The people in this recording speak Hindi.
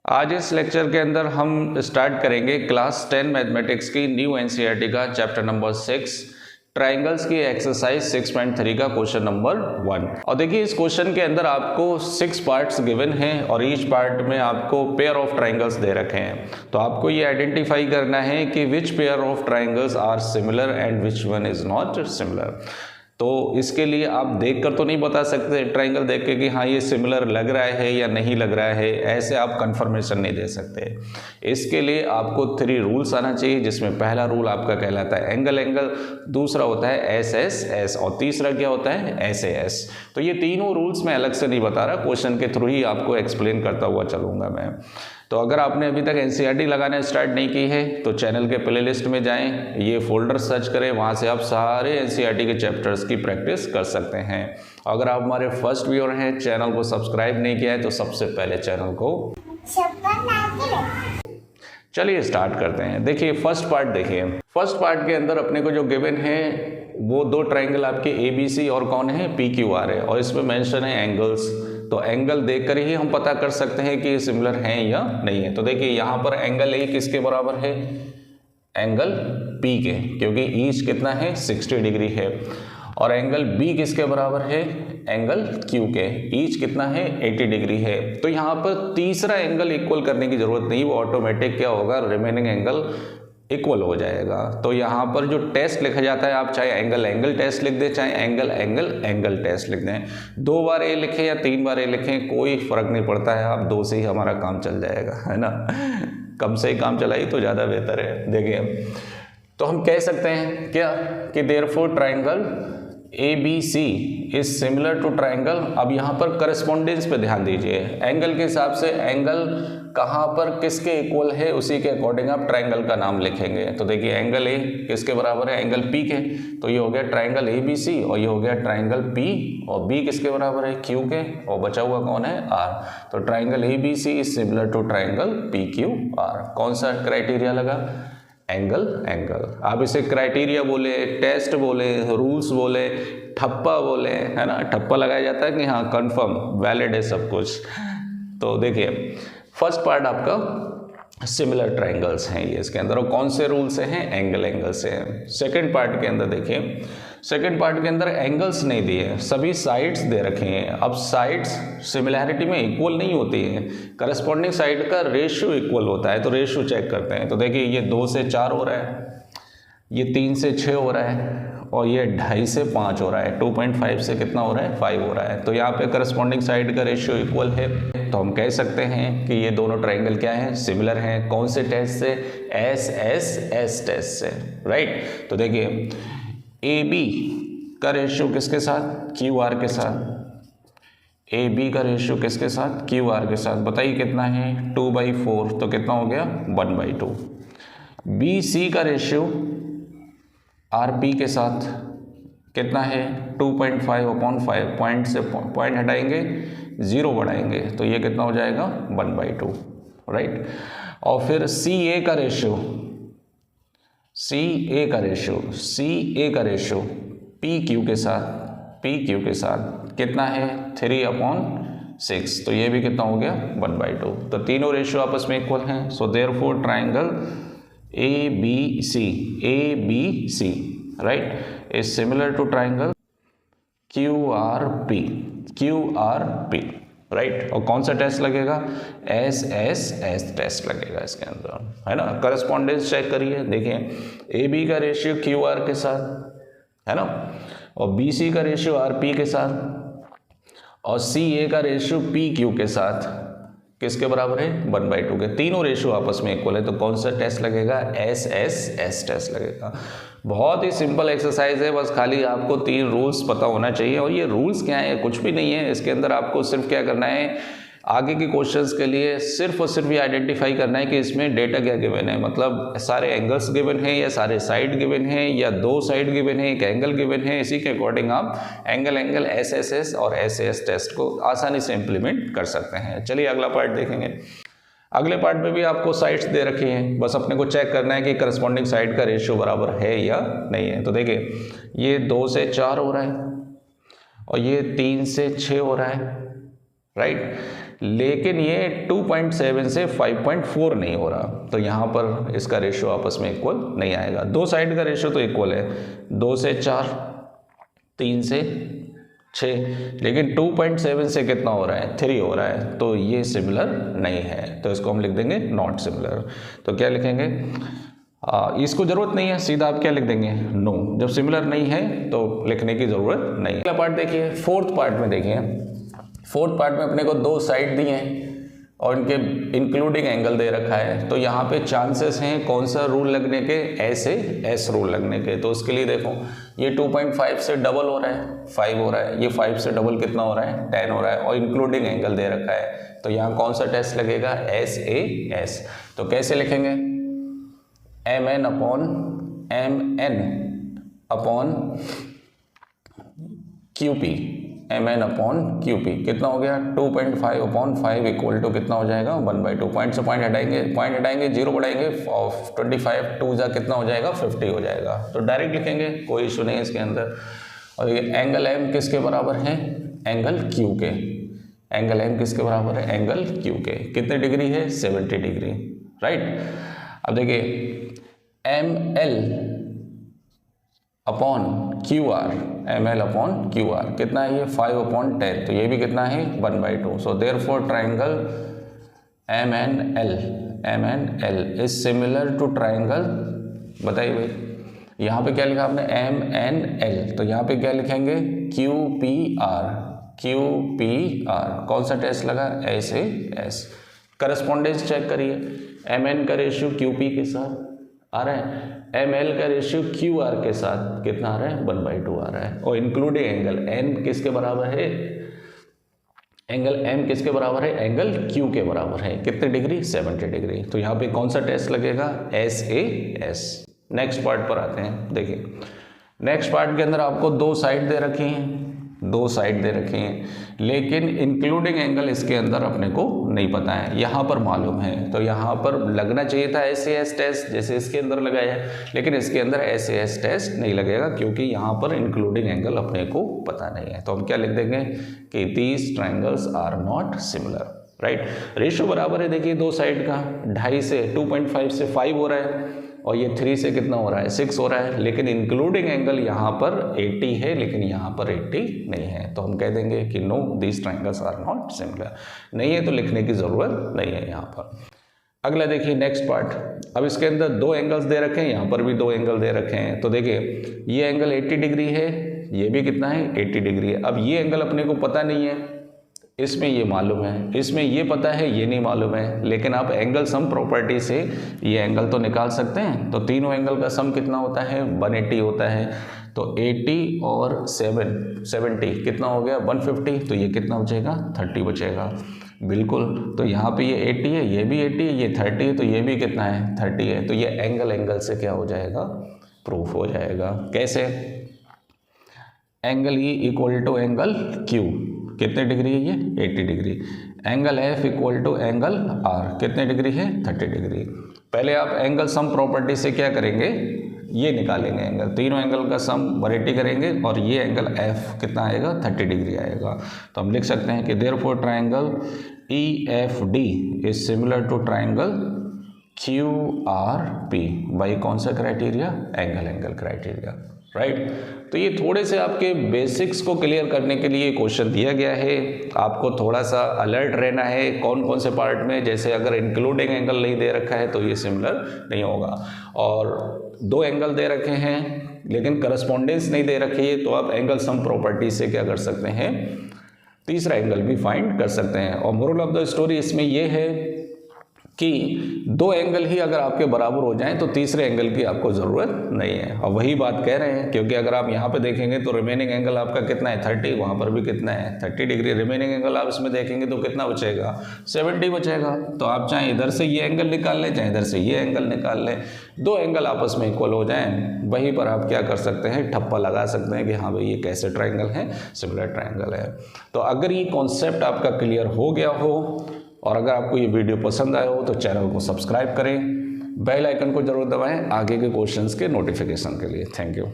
आज इस लेक्चर के अंदर हम स्टार्ट करेंगे क्लास 10 मैथमेटिक्स की न्यू एनसीईआरटी का चैप्टर नंबर 6 ट्राइंगल्स की एक्सरसाइज 6.3 का क्वेश्चन नंबर 1। और देखिए इस क्वेश्चन के अंदर आपको 6 पार्ट्स गिवन हैं और ईच पार्ट में आपको पेयर ऑफ ट्राइंगल्स दे रखे हैं। तो आपको ये आइडेंटिफाई करना है कि which pair of triangles are similar and which one is not similar. तो इसके लिए आप देखकर तो नहीं बता सकते ट्राइंगल देख के कि हाँ ये सिमिलर लग रहा है या नहीं लग रहा है, ऐसे आप कंफर्मेशन नहीं दे सकते। इसके लिए आपको 3 रूल्स आना चाहिए, जिसमें पहला रूल आपका कहलाता है एंगल एंगल, दूसरा होता है एस एस एस और तीसरा क्या होता है एस ए एस। तो ये तीनों रूल्स मैं अलग से नहीं बता रहा, क्वेश्चन के थ्रू ही आपको एक्सप्लेन करता हुआ चलूँगा मैं। तो अगर आपने अभी तक एनसीईआरटी लगाना स्टार्ट नहीं की है तो चैनल के प्लेलिस्ट में जाएं, ये फोल्डर सर्च करें, वहाँ से आप सारे एनसीईआरटी के चैप्टर्स की प्रैक्टिस कर सकते हैं। अगर आप हमारे फर्स्ट व्यूअर हैं, चैनल को सब्सक्राइब नहीं किया है तो सबसे पहले चैनल को चलिए स्टार्ट करते हैं। देखिए फर्स्ट पार्ट देखिए, फर्स्ट पार्ट के अंदर अपने को जो गिवन है वो 2 ट्राइंगल आपके ABC और कौन है PQR है, और इसमें मेंशन है एंगल्स। तो एंगल देखकर ही हम पता कर सकते हैं कि ये सिमिलर हैं या नहीं है। तो देखिए यहाँ पर एंगल A किसके बराबर है, एंगल P के, क्योंकि ईच कितना है 60 डिग्री है। और एंगल B किसके बराबर है, एंगल Q के, ईच कितना है 80 डिग्री है। तो यहाँ पर तीसरा एंगल इक्वल करने की जरूरत नहीं, वो ऑटोमेटिक क्या होगा, रिमेनिंग एंगल इक्वल हो जाएगा। तो यहाँ पर जो टेस्ट लिखा जाता है, आप चाहे एंगल एंगल टेस्ट लिख दें, चाहे एंगल एंगल एंगल टेस्ट लिख दें, 2 बार ए लिखें या 3 बार ए लिखें, कोई फर्क नहीं पड़ता है, आप 2 से ही हमारा काम चल जाएगा, है ना। कम से ही काम चलाइए तो ज़्यादा बेहतर है। देखिए तो हम कह सकते हैं क्या कि therefore triangle ABC is similar to triangle. अब यहाँ पर करस्पॉन्डेंस पे ध्यान दीजिए, एंगल के हिसाब से एंगल कहाँ पर किसके इक्वल है उसी के अकॉर्डिंग आप ट्राइंगल का नाम लिखेंगे। तो देखिए एंगल A किसके बराबर है, एंगल P के, तो ये हो गया ट्राइंगल ABC और ये हो गया ट्राइंगल P, और B किसके बराबर है, Q के, और बचा हुआ कौन है, R। तो triangle ABC is similar to triangle PQR। कौन सा क्राइटेरिया लगा, एंगल एंगल। आप इसे क्राइटेरिया बोले, टेस्ट बोले, रूल्स बोले, ठप्पा बोले, है ना, ठप्पा लगाया जाता है कि हाँ कंफर्म वैलिड है सब कुछ। तो देखिए फर्स्ट पार्ट आपका सिमिलर ट्राइंगल्स हैं ये इसके अंदर, और कौन से रूल से हैं, एंगल एंगल से हैं। सेकंड पार्ट के अंदर देखिए, सेकंड पार्ट के अंदर एंगल्स नहीं दिए, सभी साइड्स दे रखे हैं। अब साइड्स सिमिलैरिटी में इक्वल नहीं होती हैं, करस्पॉन्डिंग साइड का रेशियो इक्वल होता है। तो रेशियो चेक करते हैं, तो देखिए ये 2 से 4 हो रहा है, ये 3 से 6 हो रहा है, और ये 2.5 से 5 हो रहा है, 2.5 से कितना हो रहा है, 5 हो रहा है। तो यहाँ पे करस्पॉन्डिंग साइड का रेशियो इक्वल है, तो हम कह सकते हैं कि ये दोनों ट्राइंगल क्या हैं, सिमिलर हैं। कौन से टेस्ट से, SSS टेस्ट से, राइट। तो देखिए AB का रेशियो किसके साथ, QR के साथ। AB का रेशियो किसके साथ, QR के साथ। बताइए कितना है, 2/4, तो कितना हो गया 1/2। BC का रेशियो RP के साथ कितना है, 2.5/5, पॉइंट से पॉइंट हटाएंगे 0 बढ़ाएंगे, तो ये कितना हो जाएगा 1/2, राइट। और फिर CA का रेशियो, CA का रेशियो PQ के साथ कितना है 3/6, तो ये भी कितना हो गया 1/2। तो तीनों रेशियो आपस में इक्वल हैं। So therefore triangle ABC right is similar to triangle QRP right. और कौन सा टेस्ट लगेगा, SSS टेस्ट लगेगा इसके अंदर, है ना। करस्पॉन्डेंस चेक करिए, देखिए AB का रेशियो QR के साथ, है ना, और BC का रेशियो RP के साथ, और CA का रेशियो PQ के साथ किसके बराबर है, 1/2 के। तीनों रेशियो आपस में इक्वल है, तो कौन सा टेस्ट लगेगा, SSS टेस्ट लगेगा। बहुत ही सिंपल एक्सरसाइज है, बस खाली आपको 3 रूल्स पता होना चाहिए। और ये रूल्स क्या है, कुछ भी नहीं है, इसके अंदर आपको सिर्फ क्या करना है, आगे के क्वेश्चंस के लिए सिर्फ और सिर्फ ये आइडेंटिफाई करना है कि इसमें डेटा क्या गिवन है, मतलब सारे एंगल्स गिवन हैं या सारे साइड गिवन हैं या 2 साइड गिवन है, एक एंगल गिवन है। इसी के अकॉर्डिंग आप एंगल SSS और SAS टेस्ट को आसानी से इम्प्लीमेंट कर सकते हैं। चलिए अगला पार्ट देखेंगे। अगले पार्ट में भी आपको साइड्स दे रखी हैं, बस अपने को चेक करना है कि करस्पॉन्डिंग साइड का रेशियो बराबर है या नहीं है। तो देखिए ये 2 से 4 हो रहा है और ये 3 से 6 हो रहा है, राइट। लेकिन ये 2.7 से 5.4 नहीं हो रहा, तो यहाँ पर इसका रेशियो आपस में इक्वल नहीं आएगा। दो साइड का रेशियो तो इक्वल है, 2 से 4, 3 से 6, लेकिन 2.7 से कितना हो रहा है, 3 हो रहा है, तो ये सिमिलर नहीं है, तो इसको हम लिख देंगे नॉट सिमिलर। तो क्या लिखेंगे, इसको जरूरत नहीं है, सीधा आप क्या लिख देंगे, नो। जब सिमिलर नहीं है तो लिखने की जरूरत नहीं है। अगला पार्ट देखिए, फोर्थ पार्ट में देखिए, फोर्थ पार्ट में अपने को दो साइड दी हैं और इनके इंक्लूडिंग एंगल दे रखा है, तो यहाँ पे चांसेस हैं कौन सा रूल लगने के, ऐसे एस रूल लगने के। तो उसके लिए देखो, ये 2.5 से डबल हो रहा है, 5 हो रहा है, ये 5 से डबल कितना हो रहा है, 10 हो रहा है, और इंक्लूडिंग एंगल दे रखा है, तो यहाँ कौन सा टेस्ट लगेगा, एस ए एस। तो कैसे लिखेंगे, M N upon Q P, M N upon Q P कितना हो गया, 2.5 अपॉन 5 इक्वल टू कितना हो जाएगा, 1/2। पॉइंट से पॉइंट हटाएंगे, 0 बढ़ाएंगे, 25 2 जा कितना हो जाएगा, 50 हो जाएगा। तो डायरेक्ट लिखेंगे, कोई इशू नहीं है इसके अंदर। और ये एंगल एम किसके बराबर है, एंगल क्यू के। एंगल एम किसके बराबर है, एंगल क्यू के। कितने डिग्री है, 70 डिग्री, राइट। अब देखिए, M L upon Q R, M L upon Q R कितना है, ये 5/10, तो ये भी कितना है, 1/2। So therefore triangle M N L is similar to triangle, बताइए भाई, यहाँ पे क्या लिखा आपने, एम एन एल, तो यहाँ पे क्या लिखेंगे, क्यू पी आर, कौन सा टेस्ट लगा, S A S. Correspondence check करिए, एम एन का रेशियो क्यू पी के साथ आ रहा है, एम एल का रेशियो क्यू आर के साथ कितना आ रहा है, 1/2 आ रहा है, और इंक्लूडिंग एंगल एन किसके बराबर है, एंगल एम किसके बराबर है, एंगल क्यू के बराबर है, कितने डिग्री, 70 डिग्री। तो यहाँ पे कौन सा टेस्ट लगेगा, S A S. Next part पर आते हैं, देखिए नेक्स्ट पार्ट के अंदर आपको दो साइड दे रखी हैं, लेकिन इंक्लूडिंग एंगल इसके अंदर अपने को नहीं पता है, यहाँ पर मालूम है, तो यहाँ पर लगना चाहिए था एस ए एस टेस्ट, जैसे इसके अंदर लगाया है, लेकिन इसके अंदर एस ए एस टेस्ट नहीं लगेगा, क्योंकि यहाँ पर इंक्लूडिंग एंगल अपने को पता नहीं है। तो हम क्या लिख देंगे कि these triangles are not similar, right. Ratio बराबर है, देखिए दो साइड का, 2.5 से 2.5 से 5 हो रहा है, और ये 3 से कितना हो रहा है, 6 हो रहा है, लेकिन इंक्लूडिंग एंगल यहाँ पर 80 है, लेकिन यहाँ पर 80 नहीं है, तो हम कह देंगे कि no, these triangles are not similar. नहीं है तो लिखने की ज़रूरत नहीं है यहाँ पर। अगला देखिए नेक्स्ट पार्ट, अब इसके अंदर दो एंगल्स दे रखे हैं, यहाँ पर भी दो एंगल दे रखे हैं, तो देखिए ये एंगल 80 डिग्री है, ये भी कितना है, 80 डिग्री है। अब ये एंगल अपने को पता नहीं है, इसमें ये मालूम है, इसमें ये पता है, ये नहीं मालूम है, लेकिन आप एंगल सम प्रॉपर्टी से ये एंगल तो निकाल सकते हैं। तो तीनों एंगल का सम कितना होता है, 180 होता है, तो 80 और 70 कितना हो गया, 150, तो ये कितना बचेगा, 30 बचेगा, बिल्कुल। तो यहाँ पे ये 80 है, ये भी 80 है, ये 30 है, तो ये भी कितना है, 30 है, तो ये एंगल से क्या हो जाएगा, प्रूफ हो जाएगा। कैसे, angle E equal to angle Q, कितने डिग्री है ये, 80 degree. Angle F equal to angle R, कितने डिग्री है, 30 डिग्री। पहले आप एंगल सम प्रॉपर्टी से क्या करेंगे, ये निकालेंगे एंगल, तीनों एंगल का सम 180 करेंगे, और ये एंगल एफ कितना आएगा, 30 डिग्री आएगा। तो हम लिख सकते हैं कि therefore triangle E F D is similar to triangle Q R P by कौन सा क्राइटेरिया, एंगल क्राइटेरिया, राइट। तो ये थोड़े से आपके बेसिक्स को क्लियर करने के लिए क्वेश्चन दिया गया है, आपको थोड़ा सा अलर्ट रहना है कौन कौन से पार्ट में, जैसे अगर इंक्लूडिंग एंगल नहीं दे रखा है तो ये सिमिलर नहीं होगा, और दो एंगल दे रखे हैं लेकिन करस्पॉन्डेंस नहीं दे रखी है, तो आप एंगल सम प्रॉपर्टी से क्या कर सकते हैं, तीसरा एंगल भी फाइंड कर सकते हैं। और मोरल ऑफ द स्टोरी इसमें यह है कि दो एंगल ही अगर आपके बराबर हो जाएं तो तीसरे एंगल की आपको ज़रूरत नहीं है, और वही बात कह रहे हैं, क्योंकि अगर आप यहाँ पे देखेंगे तो रिमेनिंग एंगल आपका कितना है, 30, वहाँ पर भी कितना है, 30 डिग्री। रिमेनिंग एंगल आप इसमें देखेंगे तो कितना बचेगा, 70 बचेगा। तो आप चाहे इधर से ये एंगल निकाल लें, चाहे इधर से ये एंगल निकाल लें, दो एंगल आपस में इक्वल हो जाएँ, वहीं पर आप क्या कर सकते हैं, ठप्पा लगा सकते हैं कि हाँ भाई ये कैसे ट्राइंगल है, सिमिलर ट्राइंगल है। तो अगर ये कॉन्सेप्ट आपका क्लियर हो गया हो, और अगर आपको ये वीडियो पसंद आया हो तो चैनल को सब्सक्राइब करें, बेल आइकन को जरूर दबाएं आगे के क्वेश्चंस के नोटिफिकेशन के लिए। Thank you.